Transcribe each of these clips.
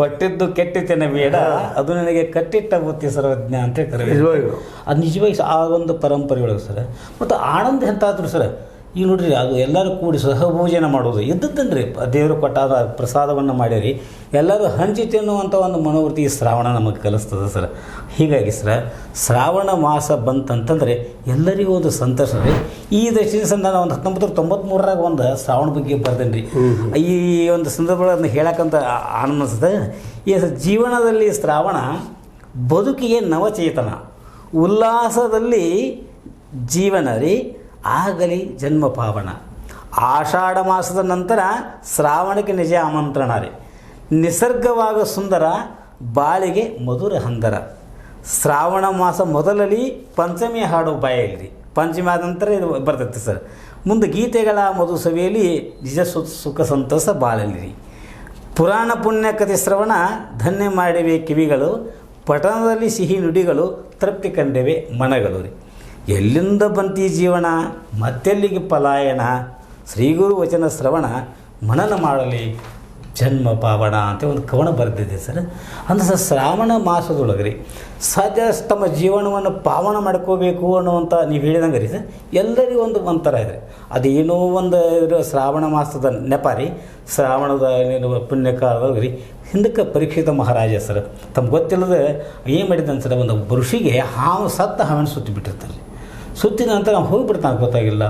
ಕೊಟ್ಟಿದ್ದು ಕೆಟ್ಟಿತೇನೆ ಬೇಡ, ಅದು ನನಗೆ ಕಟ್ಟಿಟ್ಟ ಬುತ್ತಿ ಸರ್ವಜ್ಞ ಅಂತ ಕರೀತಾರೆ. ಅದು ನಿಜವಾಗಿ ಆ ಒಂದು ಪರಂಪರೆ ಒಳಗೆ ಸರ್. ಮತ್ತು ಆನಂದ ಎಂತಾದ್ರು ಸರ್, ಈಗ ನೋಡ್ರಿ ಅದು ಎಲ್ಲರೂ ಕೂಡಿ ಸಹಭೋಜನ ಮಾಡೋದು ಇದ್ದದ್ದನ್ರಿ. ದೇವರು ಕೊಟ್ಟಾದ ಪ್ರಸಾದವನ್ನು ಮಾಡಿರಿ ಎಲ್ಲರೂ ಹಂಚಿ ತಿನ್ನುವಂಥ ಒಂದು ಮನೋವೃತ್ತಿ ಈ ಶ್ರಾವಣ ನಮಗೆ ಕಲಿಸ್ತದೆ ಸರ್. ಹೀಗಾಗಿ ಸರ್, ಶ್ರಾವಣ ಮಾಸ ಬಂತಂತಂದರೆ ಎಲ್ಲರಿಗೂ ಒಂದು ಸಂತೋಷ ರೀ. ಈ ದೃಷ್ಟಿಯಿಂದ ನಾನು ಒಂದು 1993 ಒಂದು ಶ್ರಾವಣ ಬಗ್ಗೆ ಬರ್ದೇನೆ ರೀ. ಈ ಒಂದು ಸಂದರ್ಭಗಳನ್ನು ಹೇಳಕ್ಕಂತ ಆನಂದ ಅನಿಸ್ತದೆ. ಈ ಜೀವನದಲ್ಲಿ ಶ್ರಾವಣ ಬದುಕಿಗೆ ನವಚೇತನ, ಉಲ್ಲಾಸದಲ್ಲಿ ಜೀವನ ರೀ, ಆಗಲಿ ಜನ್ಮ ಪಾವನ. ಆಷಾಢ ಮಾಸದ ನಂತರ ಶ್ರಾವಣಕ್ಕೆ ನಿಜ ಆಮಂತ್ರಣ ರೀ. ನಿಸರ್ಗವಾಗ ಸುಂದರ, ಬಾಳಿಗೆ ಮಧುರ ಹಂದರ. ಶ್ರಾವಣ ಮಾಸ ಮೊದಲಲ್ಲಿ ಪಂಚಮಿ ಹಾಡು ಬಾಯಲ್ಲಿ, ಪಂಚಮಿ ಆದ ನಂತರ ಇದು ಬರ್ತೈತೆ ಸರ್. ಮುಂದೆ ಗೀತೆಗಳ ಮಧು ಸಭೆಯಲ್ಲಿ ನಿಜ ಸುಖ ಸಂತೋಷ ಬಾಳಲಿ ರೀ. ಪುರಾಣ ಪುಣ್ಯ ಕಥೆ ಶ್ರವಣ ಧನ್ಯ ಮಾಡಿವೆ ಕಿವಿಗಳು, ಪಠಣದಲ್ಲಿ ಸಿಹಿ ನುಡಿಗಳು ತೃಪ್ತಿ ಕಂಡಿವೆ ಮನಗಳು ರೀ. ಎಲ್ಲಿಂದ ಬಂತಿ ಜೀವನ ಮತ್ತೆಲ್ಲಿಗೆ ಪಲಾಯನ, ಶ್ರೀಗುರು ವಚನ ಶ್ರವಣ ಮನನ ಮಾಡಲಿ ಜನ್ಮ ಪಾವನ ಅಂತ ಒಂದು ಕವನ ಬರೆದಿದೆ ಸರ್. ಅಂದ್ರೆ ಸರ್, ಶ್ರಾವಣ ಮಾಸದೊಳಗೆ ರೀ ಸಾಧ್ಯ ತಮ್ಮ ಜೀವನವನ್ನು ಪಾವನ ಮಾಡ್ಕೋಬೇಕು ಅನ್ನುವಂಥ ನೀವು ಹೇಳಿದಂಗೆ ರೀ ಸರ್, ಎಲ್ಲರಿಗೂ ಒಂಥರ ಇದೆ. ಅದೇನೋ ಒಂದು ಶ್ರಾವಣ ಮಾಸದ ನೆಪ ರೀ. ಶ್ರಾವಣದ ಪುಣ್ಯಕಾಲದೊಳಗೆ ರೀ ಹಿಂದಕ್ಕೆ ಪರೀಕ್ಷಿತ ಮಹಾರಾಜ ಸರ್ ತಮ್ಗೆ ಗೊತ್ತಿಲ್ಲದೆ ಏನು ಮಾಡಿದ್ದಾನೆ ಸರ್, ಒಂದು ಋಷಿಗೆ ಹಾವು ಸತ್ತ ಹಾವನ್ನು ಸುತ್ತಿ ಬಿಟ್ಟಿರ್ತಾರೆ. ಸುತ್ತಿದ ನಂತರ ಅವ್ನು ಹೋಗಿಬಿಡ್ತಾನೆ, ಗೊತ್ತಾಗಿಲ್ಲ.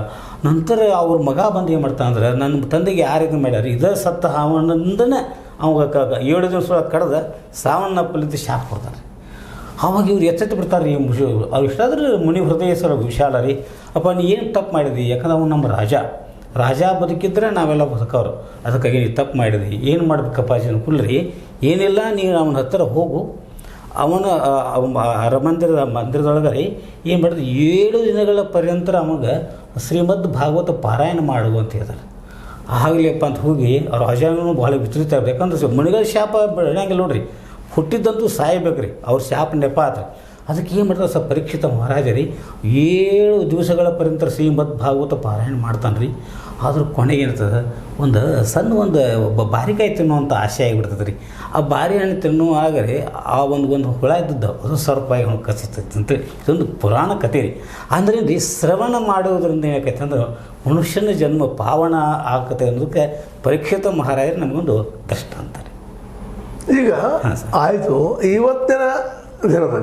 ನಂತರ ಅವ್ರ ಮಗ ಬಂದು ಏನು ಮಾಡ್ತಾನೆ ಅಂದ್ರೆ, ನನ್ನ ತಂದೆಗೆ ಯಾರು ಇದು ಮಾಡ್ಯಾರ ಇದೇ ಸತ್ತ ಹಾವನಿಂದನೇ ಅವಾಗ 7 ದಿವಸ ಕಡ್ದು ಸಾವನ್ನಪ್ಪಲಿದ್ದು ಶಾಪ್ ಕೊಡ್ತಾರೆ. ಆವಾಗ ಇವ್ರು ಎಚ್ಚೆತ್ತು ಬಿಡ್ತಾರೆ ರೀ. ಅವ್ರು ಇಷ್ಟಾದ್ರೆ ಮುನಿ ಹೃದಯ ಸರ್ ವಿಶಾಲ ರೀ. ಅಪ್ಪ ನೀ ಏನು ತಪ್ಪು ಮಾಡಿದಿ, ಯಾಕಂದ್ರೆ ಅವ್ನು ನಮ್ಮ ರಾಜ ಬದುಕಿದ್ರೆ ನಾವೆಲ್ಲ ಬದುಕವ್ರು, ಅದಕ್ಕಾಗಿ ನೀವು ತಪ್ಪು ಮಾಡಿದಿ, ಏನು ಮಾಡಬೇಕಪ್ಪ ಕುಲ್ರಿ, ಏನಿಲ್ಲ ನೀನು ಅವನ ಹತ್ತಿರ ಹೋಗು. ಅವನ ಮಂದಿರದೊಳಗೆ ರೀ ಏನು ಮಾಡಿದ್ರೆ 7 ದಿನಗಳ ಪರ್ಯಂತ ಅವಾಗ ಶ್ರೀಮದ್ ಭಾಗವತ ಪಾರಾಯಣ ಮಾಡು ಅಂತ ಹೇಳ್ತಾರೆ. ಆಗಲಿಯಪ್ಪ ಅಂತ ಹೋಗಿ ರಾಜನೂ ಭಾಳ ವಿಚಲಿತ ಇರ್ಬೇಕು. ಯಾಕಂದ್ರೆ ಮಣಿಗಳ ಶಾಪ ಬೆಳೆಯಂಗಿಲ್ಲ ನೋಡ್ರಿ, ಹುಟ್ಟಿದ್ದಂತೂ ಸಾಯಬೇಕು ರೀ, ಅವ್ರ ಶಾಪ ನೆಪ ಆದ್ರೆ. ಅದಕ್ಕೆ ಏನು ಮಾಡ್ತಾರೆ ಸರ್ ಪರೀಕ್ಷಿತ ಮಹಾರಾಜ ರೀ 7 ದಿವಸಗಳ ಪರ್ಯಂತ ಶ್ರೀಮದ್ ಭಾಗವತ ಪಾರಾಯಣ ಮಾಡ್ತಾನೆ ರೀ. ಆದ್ರೂ ಕೊನೆಗೆ ಏನಿರ್ತದೆ, ಒಂದು ಸಣ್ಣ ಬಾರಿಕಾಯಿ ತಿನ್ನುವಂಥ ಆಸೆ ಆಗಿಬಿಡ್ತದೆ ರೀ. ಆ ಬಾರಿ ಹಣ್ಣು ತಿನ್ನುವಾಗ ರೀ ಆ ಒಂದು ಹುಳ ಇದ್ದದ್ದು ಅದು ಸರ್ಪಾಗಿ ಅವ್ನು ಕಸಿತೈತೆ ಅಂತೇಳಿ ಇದೊಂದು ಪುರಾಣ ಕತೆ ರೀ. ಅಂದ್ರೆ ರೀ ಶ್ರವಣ ಮಾಡೋದ್ರಿಂದ ಏನಾಕೈತೆ ಅಂದ್ರೆ ಮನುಷ್ಯನ ಜನ್ಮ ಪಾವನ ಆಕತೆ ಅನ್ನೋದಕ್ಕೆ ಪರೀಕ್ಷಿತ ಮಹಾರಾಜರು ನಮಗೊಂದು ದೃಷ್ಟ ಅಂತಾರೆ. ಈಗ ಆಯಿತು, ಇವತ್ತಿನ ದಿನದಲ್ಲಿ